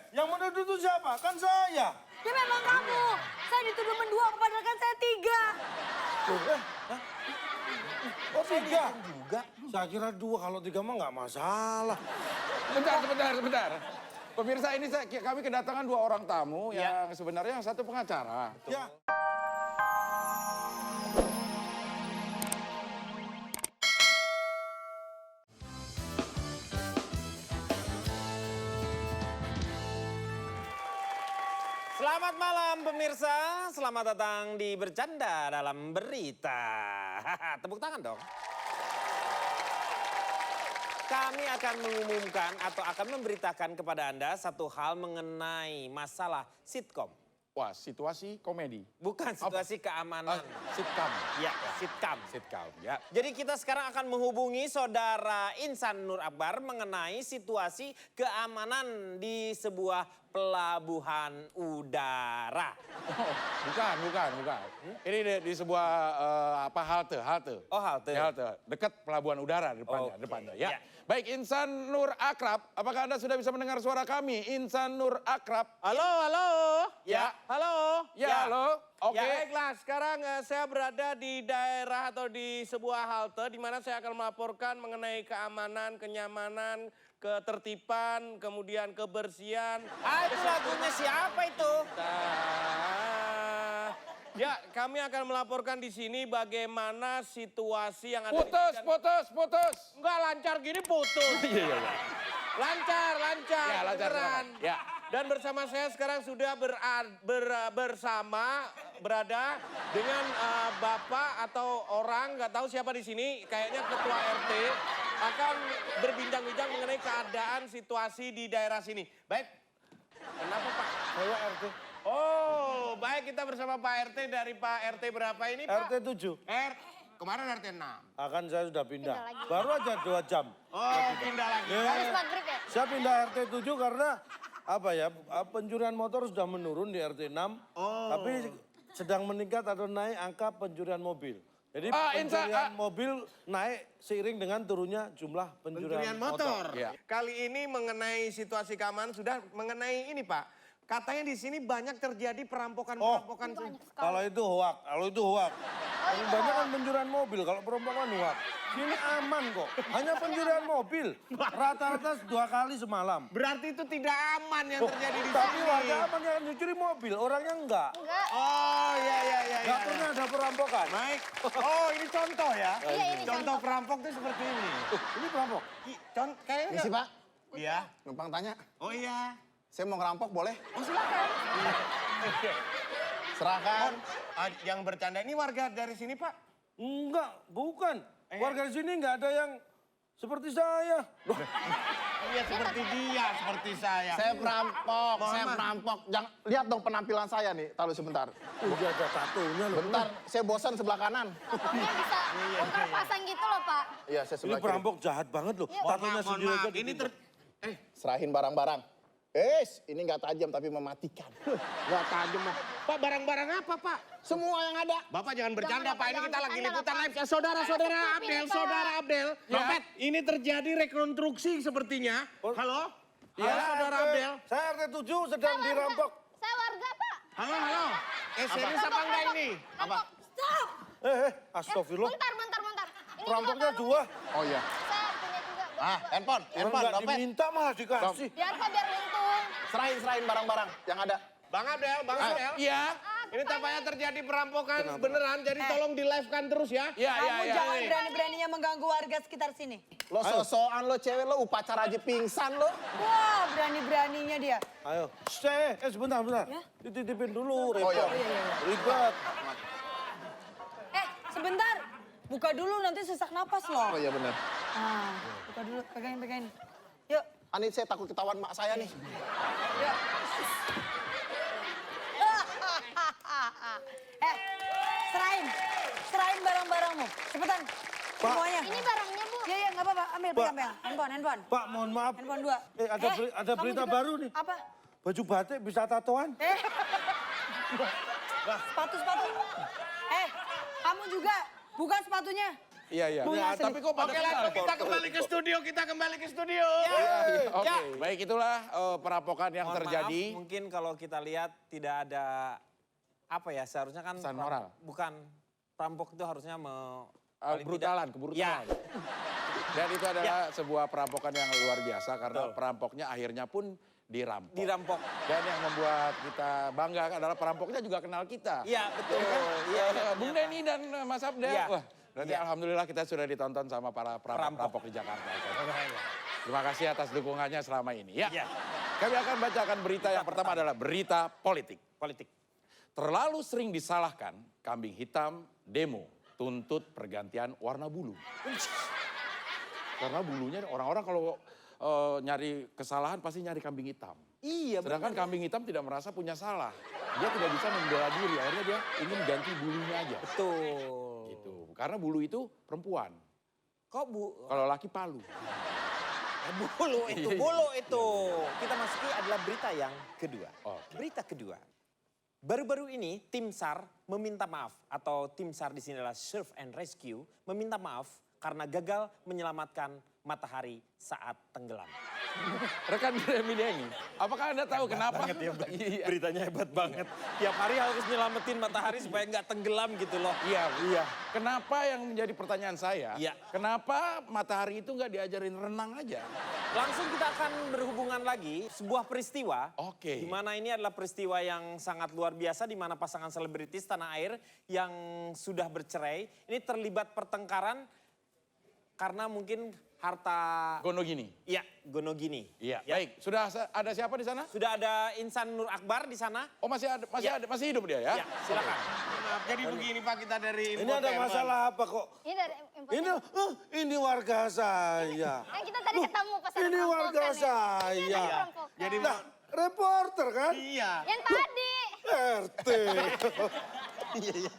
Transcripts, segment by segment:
Yang menuduh itu siapa? Kan saya. Ya memang kamu. Saya dituduh mendua, padahal kan saya 3. Oh 3? Juga. Saya kira 2, kalau 3 mah nggak masalah. Sebentar. Pemirsa ini kami kedatangan 2 orang tamu yang sebenarnya yang satu pengacara. Ya. Selamat malam pemirsa, selamat datang di Bercanda dalam Berita. Tepuk tangan dong. Kami akan mengumumkan atau akan memberitakan kepada Anda satu hal mengenai masalah sitkom. Wah, situasi komedi. Bukan situasi keamanan. Sitcom. Ya, sitkom. Sitcom, ya. Jadi kita sekarang akan menghubungi saudara Insan Nur Akbar mengenai situasi keamanan di sebuah pelabuhan udara. Oh, bukan. Ini di sebuah halte. Oh, halte. Di halte, dekat pelabuhan udara depannya. Ya. Ya. Baik, Insan Nur Akrab, apakah Anda sudah bisa mendengar suara kami? Insan Nur Akrab. Halo. Ya. Halo. Ya, halo. Oke. Ya, baiklah, sekarang saya berada di daerah atau di sebuah halte di mana saya akan melaporkan mengenai keamanan, kenyamanan, ketertiban, kemudian kebersihan. Ah, itu lagunya siapa itu? Ya, kami akan melaporkan di sini bagaimana situasi yang ada. Putus. Enggak lancar gini putus. Iya. Lancar. Ya, lancar. Beneran. Ya. Dan bersama saya sekarang sudah berada dengan bapak atau orang nggak tahu siapa di sini, kayaknya ketua RT akan berbincang-bincang mengenai keadaan situasi di daerah sini. Baik. Kenapa Pak? Saya RT. Oh, baik, kita bersama Pak RT dari Pak RT berapa ini Pak? RT 7. Kemarin RT 6. Akan saya sudah pindah. Pindah lagi. Baru aja 2 jam. Oh, pindah lagi. Habis maghrib ya? Saya pindah RT 7 karena pencurian motor sudah menurun di RT 6. Tapi sedang meningkat atau naik angka pencurian mobil. Jadi pencurian mobil naik seiring dengan turunnya jumlah pencurian motor. Ya. Kali ini mengenai situasi keamanan sudah mengenai ini Pak. Katanya di sini banyak terjadi perampokan. Kalau itu hoak, banyak kan pencurian mobil, kalau perampokan hoak. Sini aman kok, hanya pencurian mobil. Rata-rata 2 kali semalam. Berarti itu tidak aman yang terjadi di Tapi sini. warga aman yang mencuri mobil, orangnya enggak. Enggak. Oh iya. Enggak pernah ada perampokan. Baik. Oh ini contoh ya. Iya, ini Contoh perampok itu seperti ini. Ini perampok. Kayaknya. Misi Pak, Iya. numpang tanya. Oh iya. Saya mau ngerampok boleh? Oh silakan. Serahkan. Yang bercanda ini warga dari sini Pak. Enggak, bukan. Warga di sini enggak ada yang seperti saya. Iya seperti dia, seperti saya. Saya perampok. Jangan lihat dong penampilan saya nih. Taruh sebentar. Udah ada tatonya loh. Bentar, saya bosan sebelah kanan. Pokoknya bisa bongkar pasang gitu loh Pak. Iya, saya Ini sebelah kiri. perampok jahat banget loh. Tatonya sendiri aja Ini ditinggal. Serahin barang-barang. Ini nggak tajam tapi mematikan. Nggak tajam Pak. Pak barang-barang apa Pak? Semua yang ada. Bapak jangan bercanda Jangan, Pak, ini jangan kita lagi bercanda, liputan Pak. live. Saudara-saudara Stop Abdel, ini, Pak. saudara Abdel. Dompet, ini terjadi rekonstruksi sepertinya. Halo? Halo saudara Abdel. Saya RT 7 sedang dirampok. Saya warga Pak. Halo. Serius apa enggak ini? Apa? Stop. Astagfirullah. Bentar. Ini Perampoknya juga 2. Oh iya. saya punya juga. Handphone, Orang nggak dompet. diminta malah dikasih. Biar Pak, biar untung. Serahin barang-barang yang ada. Bang Abdel. Iya. Ini tampaknya terjadi perampokan beneran, jadi tolong di live-kan terus ya. Iya. Jangan berani-beraninya mengganggu warga sekitar sini. Lo sosokan lo cewek lo upacara aja pingsan lo. Wah, berani-beraninya dia. Ayo. Sebentar. Dititipin dulu. Oh iya. Ribet. Sebentar. Buka dulu nanti sesak napas loh. Oh iya benar. Buka dulu, pegangin. Yuk. Ini saya takut ketahuan mak saya nih. Serahin barang-barangmu. Cepetan. Semuanya. Ini barangnya Bu. Iya, nggak apa-apa. Ambil, Pak. pegang. Handphone. Pak, mohon maaf. Handphone 2. Ada kamu berita juga- baru nih. Apa? Baju batik bisa tatoan. Sepatu. Kamu juga. Bukan sepatunya. Iya. Bunga asli. Tapi kok pada Oke lah, kenal? kita kembali ke studio, kita kembali ke studio. Oke, baik itulah perampokan yang Mohon terjadi. maaf, mungkin kalau kita lihat tidak ada apa ya, seharusnya kan Pesan moral. bukan perampok itu harusnya paling Kebrutalan. Ya. Dan itu adalah sebuah perampokan yang luar biasa karena perampoknya akhirnya pun dirampok. dirampok. Dan yang membuat kita bangga adalah perampoknya juga kenal kita. Iya, betul. Iya, Bung Denny dan Mas Abdel. Iya. Wah, berarti alhamdulillah kita sudah ditonton sama para perampok di Jakarta. Terima kasih atas dukungannya selama ini. Ya. Iya. Kami akan bacakan berita yang pertama adalah berita politik. Politik. Terlalu sering disalahkan kambing hitam demo tuntut pergantian warna bulu. Karena bulunya orang-orang kalau nyari kesalahan pasti nyari kambing hitam. Iya, Sedangkan kambing hitam tidak merasa punya salah. Dia tidak bisa membela diri, akhirnya dia ingin ganti bulunya aja. betul. Gitu. Karena bulu itu perempuan, Kok kalau laki palu. bulu itu, bulu itu. Kita masuki adalah berita yang kedua. Oke. Berita kedua. Baru-baru ini tim SAR meminta maaf atau tim SAR di sini adalah Search and Rescue meminta maaf karena gagal menyelamatkan matahari saat tenggelam. Rekan Remi Denny, apakah Anda tahu kenapa? Iya. Beritanya hebat banget. Tiap hari harus nyelamatin matahari supaya nggak tenggelam gitu loh. Iya. Kenapa yang menjadi pertanyaan saya? Iya. Kenapa matahari itu nggak diajarin renang aja? Langsung kita akan berhubungan lagi sebuah peristiwa. Oke. Di mana ini adalah peristiwa yang sangat luar biasa di mana pasangan selebritis tanah air yang sudah bercerai ini terlibat pertengkaran karena mungkin harta Gonogini. Iya, Gonogini. Iya. Ya. Baik, sudah ada siapa di sana? Sudah ada Insan Nur Akbar di sana. Oh masih hidup dia ya? Ya, silakan. Maaf, jadi begini Pak, kita dari Ini ada infotainment. masalah apa kok? Ini dari Ini warga saya. Kan kita tadi ketemu pas ada Ini warga perampokan ya. saya. Ini ada perampokan. Jadi Nah, reporter kan? Iya. Yang tadi. RT.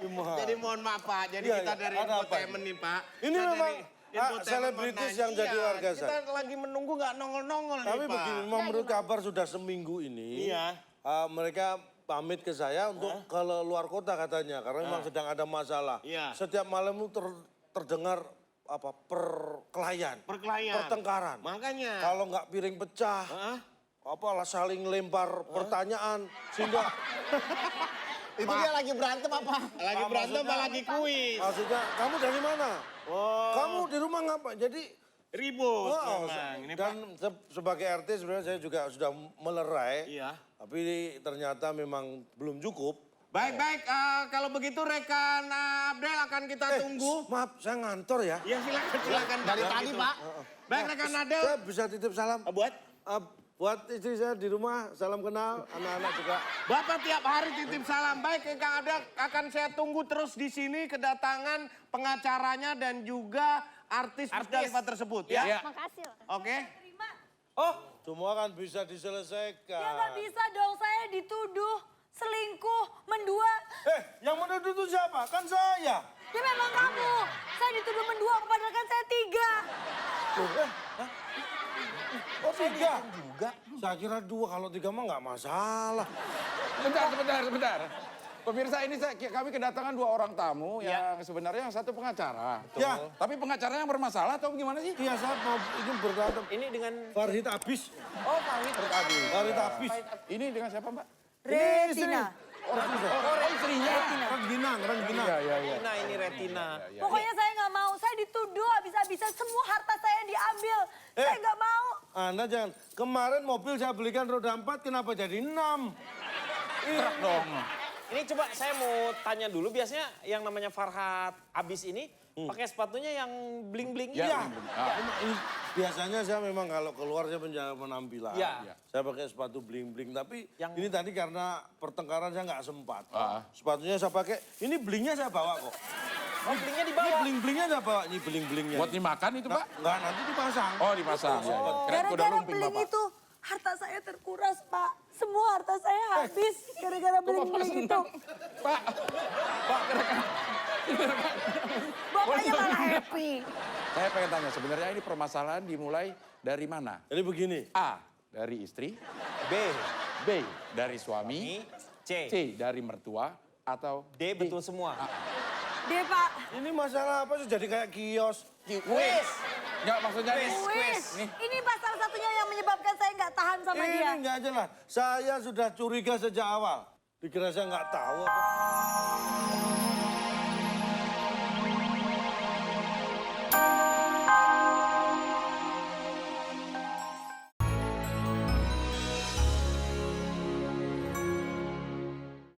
Gimana? Jadi mohon maaf Pak, jadi Iya, kita iya. dari Ada apa infotainment nih Pak. Ini Kita memang dari infotainment selebritis menanya. yang jadi Iya, warga saya. Kita lagi menunggu nggak nongol-nongol nih Tapi Pak. begini, memang menurut kabar sudah seminggu ini. Iya. Mereka pamit ke saya untuk ke luar kota katanya. Karena memang sedang ada masalah. Iya. Setiap malam itu terdengar perkelahian. Perkelahian. Pertengkaran. Makanya. Kalau nggak piring pecah. Apalah saling lempar pertanyaan. Sehingga Itu dia lagi berantem apa? Lagi berantem apa lagi kuis? maksudnya kamu dari mana? Oh, Kamu di rumah ngapain? Jadi ribut oh, memang. Ini Pak. dan sebagai RT sebenarnya saya juga sudah melerai. Iya. Tapi ternyata memang belum cukup. Baik, kalau begitu rekan Abdel akan kita tunggu. Maaf, saya ngantor ya. Ya silakan. Dari Pak. tadi Gitu. Pak. Baik rekan Abdel. Saya bisa titip salam. Buat? Buat istri saya di rumah, salam kenal, anak-anak juga. Bapak tiap hari titip salam. Baik, Kang Abdel akan saya tunggu terus di sini kedatangan pengacaranya dan juga artis Musdalifah tersebut ya. Iya. Makasih loh. Oke. Oh, semua kan bisa diselesaikan. Ya nggak bisa dong, saya dituduh selingkuh, mendua. Yang menuduh itu siapa? Kan saya. Ya memang kamu. Saya dituduh mendua, padahal kan saya 3. Oh 3? Juga. Saya kira 2, kalau 3 mah nggak masalah. Sebentar. Pemirsa ini kami kedatangan 2 orang tamu yang sebenarnya yang satu pengacara. Ya. Tapi pengacaranya yang bermasalah atau gimana sih? Iya, saya mau ini berantem. Ini dengan Farhid Abis. oh Fahid. Farhid Abis. Ini dengan siapa Mbak? Retina. Oh istrinya. Rengginang. Iya. Retina ini retina. Pokoknya saya nggak mau, saya dituduh habis-habisan semua harta saya diambil. Saya nggak mau. Anda jangan. Kemarin mobil saya belikan roda 4, kenapa jadi 6? Truk dong. Ini coba saya mau tanya dulu, biasanya yang namanya Farhad Abis ini pakai sepatunya yang bling-bling Ya, iya. Biasanya saya memang kalau keluar saya menjaga penampilan. Ya. Saya pakai sepatu bling-bling. Tapi Yang- ini tadi karena pertengkaran saya nggak sempat. Sepatunya saya pakai. Ini blingnya saya bawa kok. Oh, blingnya Ini dibawa. bling-blingnya saya bawa. Ini bling-blingnya. Buat dimakan itu Pak? Nggak, nanti dipasang. Oh dipasang. Ya. Keren kuda Gara-gara lumping beling Bapak. itu, harta saya terkuras, Pak. Semua harta saya habis gara-gara beling-beling itu. Pak, Bapaknya malah happy. saya pengen tanya sebenarnya ini permasalahan dimulai dari mana? Jadi begini. A, dari istri. B, dari suami. Ini C. C, dari mertua. Atau D betul semua. Deh, Pak. Ini masalah apa sih jadi kayak kios? Kuis. Enggak, maksudnya nih. Wis, Nih. ini Pak salah satunya yang menyebabkan saya nggak tahan sama dia. Ini nggak jelas. Saya sudah curiga sejak awal. Dikira saya nggak tahu apa.